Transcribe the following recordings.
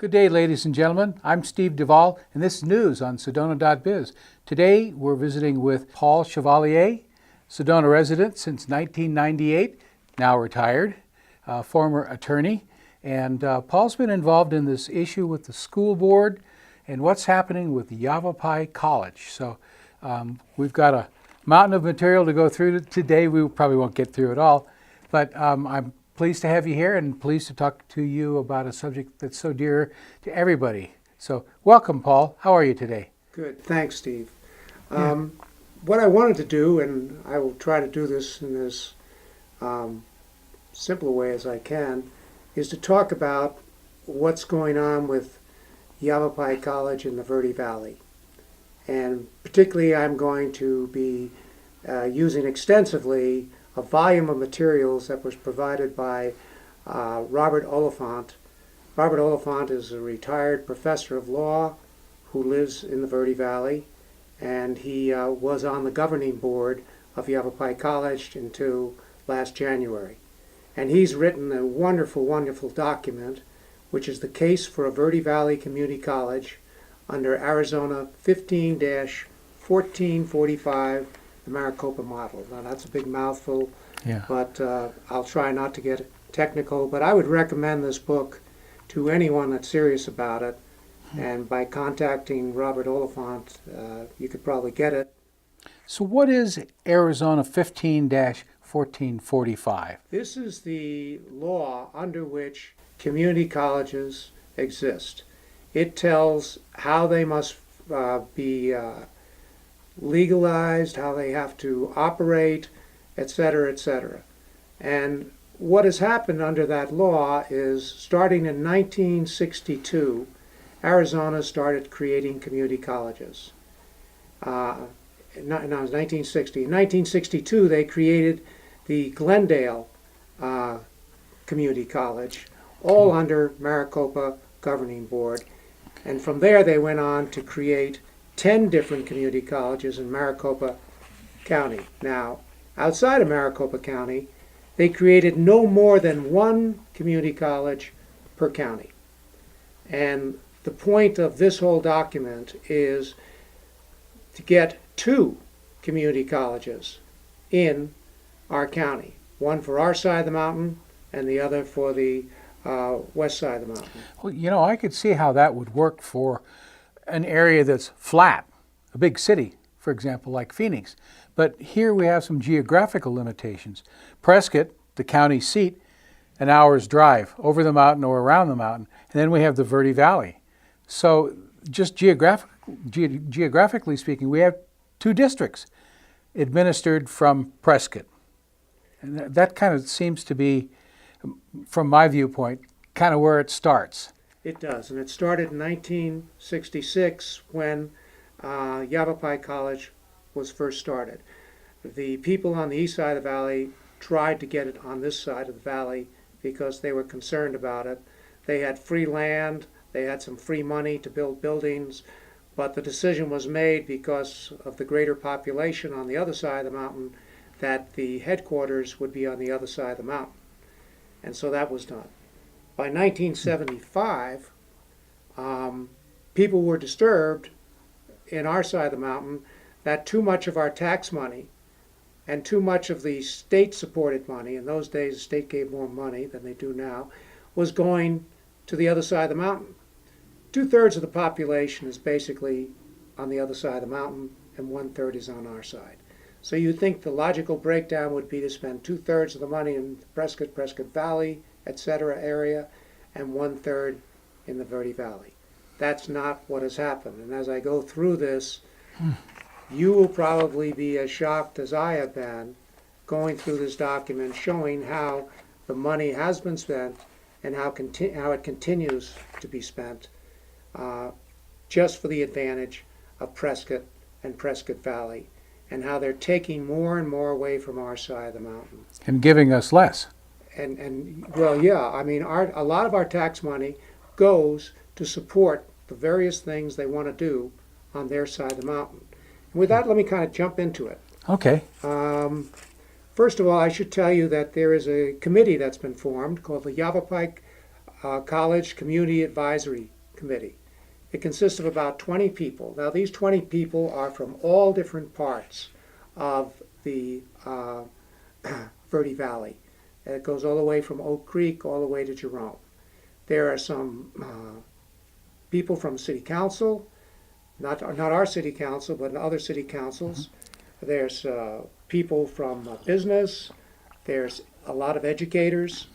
Good day, ladies and gentlemen. I'm Steve Duvall, and this is news on Sedona.biz. Today, we're visiting with Paul Chevalier, Sedona resident since 1998, now retired, former attorney. And Paul's been involved in this issue with the school board and what's happening with Yavapai College. So we've got a mountain of material to go through today. We probably won't get through it all, but I'm pleased to have you here and pleased to talk to you about a subject that's so dear to everybody. So welcome, Paul. How are you today? Good. Thanks, Steve. What I wanted to do, and I will try to do this in as simple a way as I can, is to talk about what's going on with Yavapai College in the Verde Valley. And particularly I'm going to be using extensively a volume of materials that was provided by Robert Oliphant. Robert Oliphant is a retired professor of law who lives in the Verde Valley, and he was on the governing board of Yavapai College until last January. And he's written a wonderful, wonderful document, which is the case for a Verde Valley Community College under Arizona 15-1445, the Maricopa Model. Now that's a big mouthful, but I'll try not to get technical. But I would recommend this book to anyone that's serious about it. And by contacting Robert Oliphant, you could probably get it. So what is Arizona 15-1445? This is the law under which community colleges exist. It tells how they must be legalized, how they have to operate, etc., etc. And what has happened under that law is, starting in 1962, Arizona started creating community colleges. No, it was 1960. In 1962, they created the Glendale Community College, all under Maricopa Governing Board. And from there, they went on to create 10 different community colleges in Maricopa County. Now, outside of Maricopa County, they created no more than one community college per county. And the point of this whole document is to get 2 community colleges in our county, one for our side of the mountain and the other for the west side of the mountain. Well, you know, I could see how that would work for an area that's flat, a big city, for example, like Phoenix. But here we have some geographical limitations. Prescott, the county seat, an hour's drive over the mountain or around the mountain. And then we have the Verde Valley. So just geographically speaking, we have 2 districts administered from Prescott. And that kind of seems to be, from my viewpoint, kind of where it starts. It does, and it started in 1966 when Yavapai College was first started. The people on the east side of the valley tried to get it on this side of the valley because they were concerned about it. They had free land, they had some free money to build buildings, but the decision was made because of the greater population on the other side of the mountain that the headquarters would be on the other side of the mountain. And so that was done. By 1975, people were disturbed in our side of the mountain that too much of our tax money and too much of the state-supported money, in those days the state gave more money than they do now, was going to the other side of the mountain. 2/3 of the population is basically on the other side of the mountain, and 1/3 is on our side. So you'd think the logical breakdown would be to spend 2/3 of the money in Prescott Valley, etc. area, and 1/3 in the Verde Valley. That's not what has happened. And as I go through this, you will probably be as shocked as I have been going through this document, showing how the money has been spent and how it continues to be spent just for the advantage of Prescott and Prescott Valley, and how they're taking more and more away from our side of the mountain. And giving us less. And well, yeah, I mean, a lot of our tax money goes to support the various things they want to do on their side of the mountain. And with that, let me kind of jump into it. Okay. First of all, I should tell you that there is a committee that's been formed called the Yavapai College Community Advisory Committee. It consists of about 20 people. Now, these 20 people are from all different parts of the Verde Valley. And it goes all the way from Oak Creek all the way to Jerome. There are some people from City Council, not our City Council, but other city councils. There's people from business. There's a lot of educators.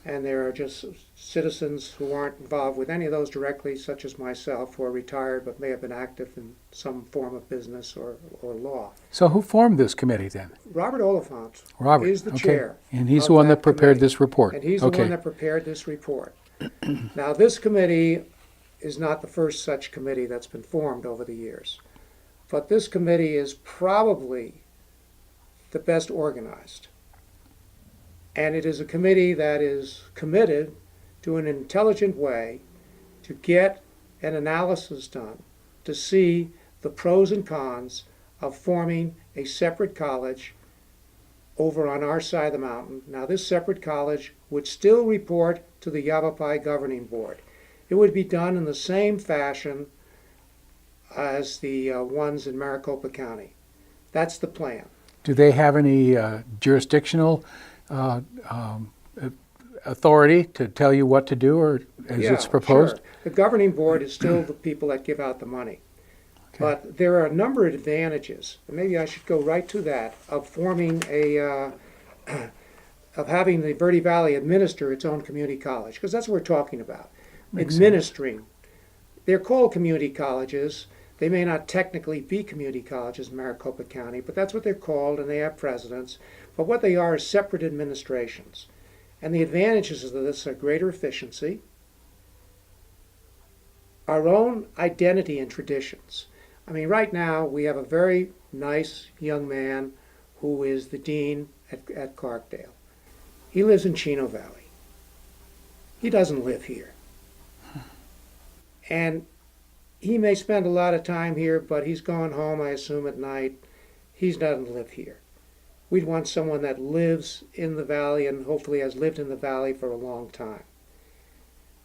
And there are just citizens who aren't involved with any of those directly, such as myself, who are retired but may have been active in some form of business or law. So who formed this committee then? Robert Oliphant Robert is the okay. chair. And he's the one that prepared committee. this report. And he's the one that prepared this report. Now, this committee is not the first such committee that's been formed over the years. But this committee is probably the best organized. And it is a committee that is committed to an intelligent way to get an analysis done to see the pros and cons of forming a separate college over on our side of the mountain. Now, this separate college would still report to the Yavapai Governing Board. It would be done in the same fashion as the ones in Maricopa County. That's the plan. Do they have any jurisdictional authority to tell you what to do, or as it's proposed? Sure. The governing board is still the people that give out the money. Okay. But there are a number of advantages, and maybe I should go right to that, of forming of having the Verde Valley administer its own community college, because that's what we're talking about. Makes Administering. Sense. They're called community colleges. They may not technically be community colleges in Maricopa County, but that's what they're called, and they have presidents. But what they are is separate administrations. And the advantages of this are greater efficiency, our own identity and traditions. I mean, right now we have a very nice young man who is the dean at Clarkdale. He lives in Chino Valley. He doesn't live here. And he may spend a lot of time here, but he's gone home, I assume, at night. He doesn't live here. We'd want someone that lives in the valley and hopefully has lived in the valley for a long time.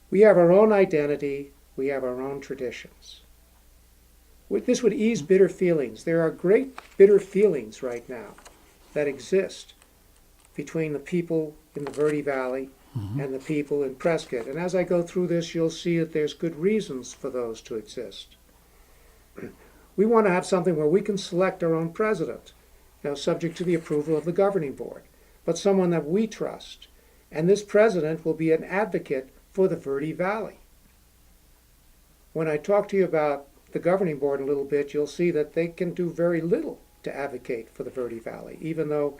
We have our own identity. We have our own traditions. This would ease bitter feelings. There are great bitter feelings right now that exist between the people in the Verde Valley and the people in Prescott. And as I go through this, you'll see that there's good reasons for those to exist. We want to have something where we can select our own president, subject to the approval of the governing board, but someone that we trust. And this president will be an advocate for the Verde Valley. When I talk to you about the governing board a little bit, you'll see that they can do very little to advocate for the Verde Valley, even though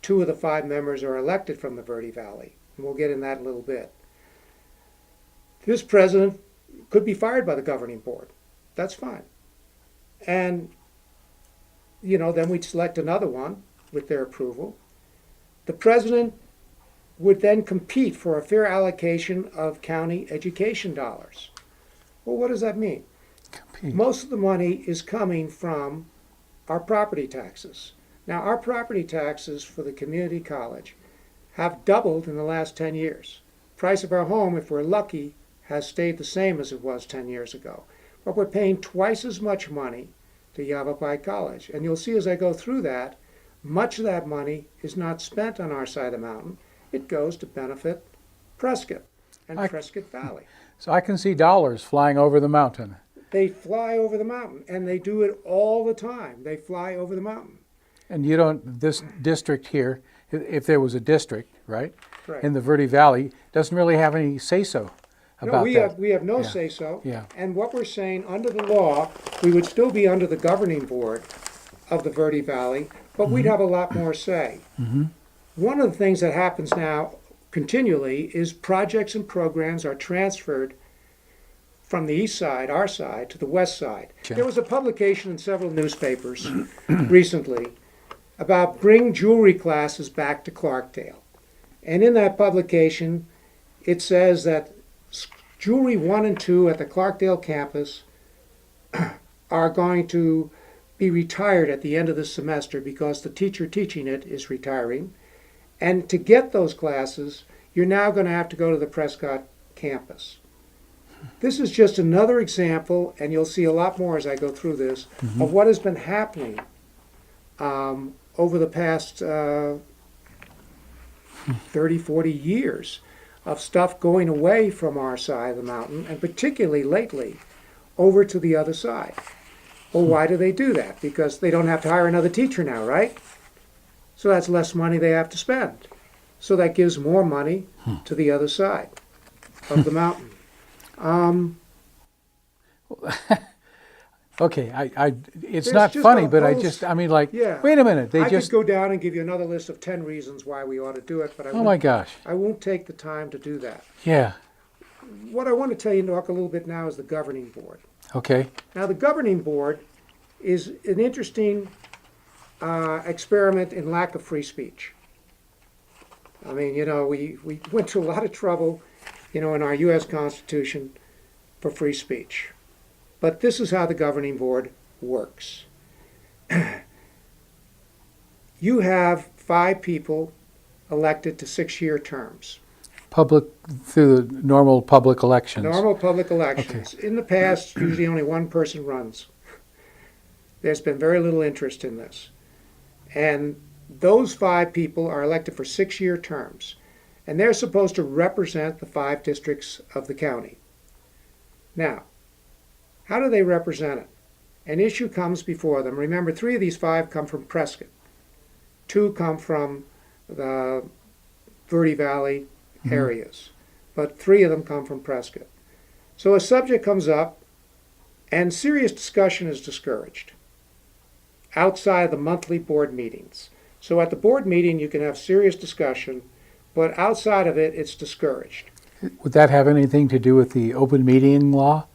2 of the 5 members are elected from the Verde Valley. And we'll get in that in a little bit. This president could be fired by the governing board. That's fine. And, then we'd select another one with their approval. The president would then compete for a fair allocation of county education dollars. Well, what does that mean? Compete. Most of the money is coming from our property taxes. Now, our property taxes for the community college have doubled in the last 10 years. Price of our home, if we're lucky, has stayed the same as it was 10 years ago. But we're paying twice as much money to Yavapai College. And you'll see as I go through that, much of that money is not spent on our side of the mountain. It goes to benefit Prescott and Prescott Valley. So I can see dollars flying over the mountain. They fly over the mountain, and they do it all the time. They fly over the mountain. And this district here, if there was a district, right, Right. in the Verde Valley, doesn't really have any say-so about that. We have no Yeah. say-so. Yeah. And what we're saying, under the law, we would still be under the governing board of the Verde Valley, but we'd have a lot more say. One of the things that happens now continually is projects and programs are transferred from the east side, our side, to the west side. Sure. There was a publication in several newspapers recently about bring jewelry classes back to Clarkdale. And in that publication, it says that jewelry 1 and 2 at the Clarkdale campus are going to be retired at the end of the semester because the teacher teaching it is retiring. And to get those classes, you're now going to have to go to the Prescott campus. This is just another example, and you'll see a lot more as I go through this, of what has been happening over the past 30, 40 years of stuff going away from our side of the mountain, and particularly lately, over to the other side. Well, why do they do that? Because they don't have to hire another teacher now, right? So that's less money they have to spend. So that gives more money to the other side of the mountain. Okay, it's There's not just funny, a but whole yeah. wait a minute, I could go down and give you another list of 10 reasons why we ought to do it, but oh my gosh, I won't take the time to do that. yeah, What I want to tell you, talk a little bit now, is the governing board. okay, Now, the governing board is an interesting experiment in lack of free speech. I mean, we went to a lot of trouble, in our U.S. Constitution for free speech. But this is how the governing board works. You have 5 people elected to 6-year terms. through the normal public elections. Normal public elections. Okay. In the past, usually only one person runs. There's been very little interest in this. And those 5 people are elected for 6-year terms. And they're supposed to represent the 5 districts of the county. Now, how do they represent it? An issue comes before them. Remember, 3 of these 5 come from Prescott. 2 come from the Verde Valley areas. But 3 of them come from Prescott. So a subject comes up, and serious discussion is discouraged outside of the monthly board meetings. So at the board meeting, you can have serious discussion, but outside of it, it's discouraged. Would that have anything to do with the open meeting law?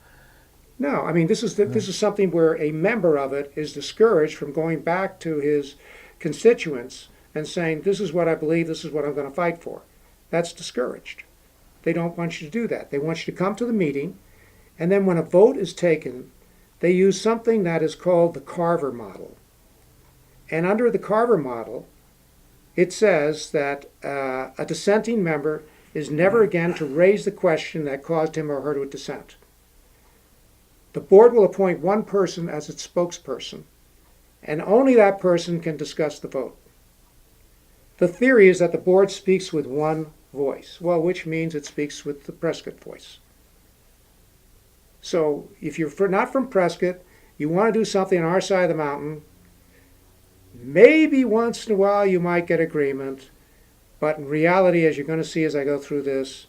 No, I mean, this is something where a member of it is discouraged from going back to his constituents and saying, this is what I believe, this is what I'm going to fight for. That's discouraged. They don't want you to do that. They want you to come to the meeting, and then when a vote is taken, they use something that is called the Carver Model. And under the Carver Model, it says that a dissenting member is never again to raise the question that caused him or her to dissent. The board will appoint one person as its spokesperson, and only that person can discuss the vote. The theory is that the board speaks with one voice, well, which means it speaks with the Prescott voice. So if you're not from Prescott, you want to do something on our side of the mountain, maybe once in a while you might get agreement, but in reality, as you're going to see as I go through this,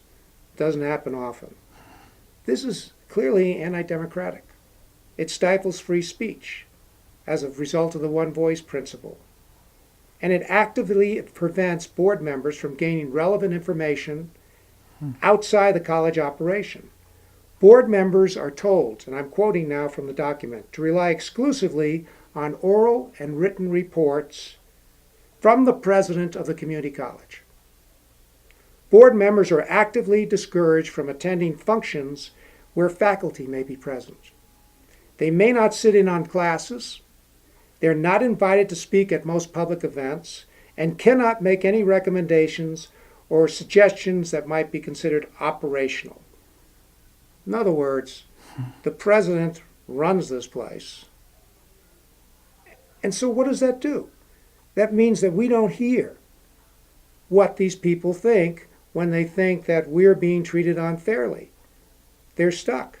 it doesn't happen often. This is clearly anti-democratic. It stifles free speech as a result of the one voice principle. And it actively prevents board members from gaining relevant information outside the college operation. Board members are told, and I'm quoting now from the document, to rely exclusively on oral and written reports from the president of the community college. Board members are actively discouraged from attending functions where faculty may be present. They may not sit in on classes. They're not invited to speak at most public events and cannot make any recommendations or suggestions that might be considered operational. In other words, the president runs this place. And so what does that do? That means that we don't hear what these people think when they think that we're being treated unfairly. They're stuck.